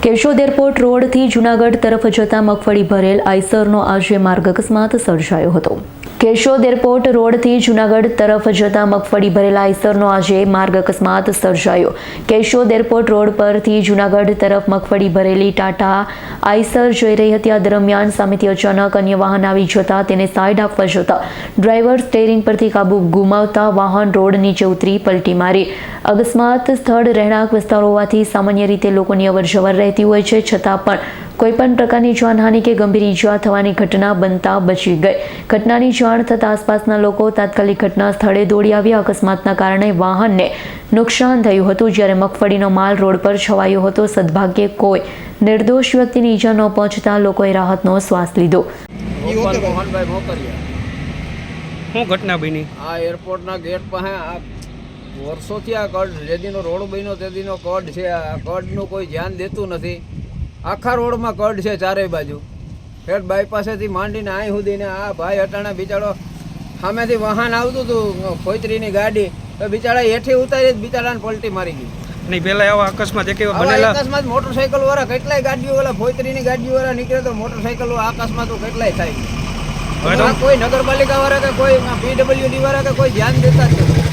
Keshod airport રોડથી Junagadh તરફ જતા મગફળી ભરેલ આઈસરનો આજે માર્ગ અકસ્માત સર્જાયો હતો। કેશોદ એરપોર્ટ રોડથી જૂનાગઢ તરફ જતા મગફળી ભરેલા આઈસરનો આજે માર્ગ અકસ્માત સર્જાયો। કેશોદ એરપોર્ટ રોડ પરથી જૂનાગઢ તરફ મગફળી ભરેલી ટાટા આઈસર જઈ રહી હતી। આ દરમિયાન સામેથી અચાનક અન્ય વાહન આવી જતા તેને સાઈડ આપવા જતા ડ્રાઈવર સ્ટીયરિંગ પરથી કાબુ ગુમાવતા વાહન રોડ નીચે ઉતરી પલટી મારી। અકસ્માત સ્થળ રહેણાંક વિસ્તાર હોવાથી સામાન્ય રીતે લોકોની અવરજવર રહેતી હોય છે, છતાં પણ કોઈપણ પ્રકારની જાનહાનિ કે ગંભીર ઈજા થવાની ઘટના બનતા બચી ગઈ। ઘટનાની જાણ થતાં આસપાસના લોકો તાત્કાલિક ઘટના સ્થળે દોડી આવ્યા। અકસ્માતના કારણે વાહનને નુકસાન થયું હતું, જ્યારે મગફળીનો માલ રોડ પર છવાયો હતો। સદભાગ્યે કોઈ નિર્દોષ વ્યક્તિની ઈજા ન પહોંચતા લોકોએ રાહતનો શ્વાસ લીધો। શું ઘટના બની? આ એરપોર્ટના ગેટ પાસે આ વર્ષોથી આ કડ જેદીનો રોડ બન્યો તેદીનો કડ છે। આ કડનું કોઈ ધ્યાન દેતું નથી। આખા રોડમાં કડ છે ચારેય બાજુ। હેઠ બાયપાસેથી માંડીને અહીં સુધીને આ ભાઈ અટાણા બિચારો સામેથી વાહન આવતું હતું ખોતરીની ગાડી, તો બિચારા હેઠી ઉતારી બિચારાને પલટી મારી ગઈ। નહીં પહેલા એવા અકસ્માત બનેલા? અકસ્માત મોટરસાઇકલ વાળા કેટલાય ગાડીઓ વાળા ખોતરીની ગાડીઓ વાળા નીકળે તો મોટરસાઇકલ અકસ્માતો કેટલાય થાય। કોઈ નગરપાલિકા વાળા કે કોઈ પીડબ્લ્યુડી વાળા કે કોઈ ધ્યાન દેતા જ નથી।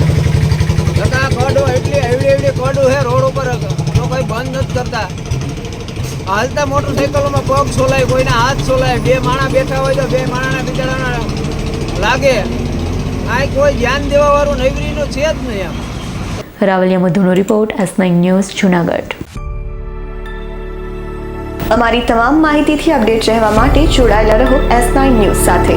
આ કડો એટલી એવડી કડો છે રોડ ઉપર તો કોઈ બંધ નથી કરતા। હાલતા મોટરસાઇકલોમાં પગ છોલાય, કોઈના હાથ છોલાય, બે માણા બેઠા હોય તો બે માણાના બિચારાના લાગે। આ કોઈ ધ્યાન દેવા વાળું નગરીનું છે જ નહીં। આમ રાવલિયા મધુનો રિપોર્ટ, S9 ન્યૂઝ, જૂનાગઢ। અમારી તમામ માહિતીથી અપડેટ રહેવા માટે જોડાયેલા રહો S9 ન્યૂઝ સાથે।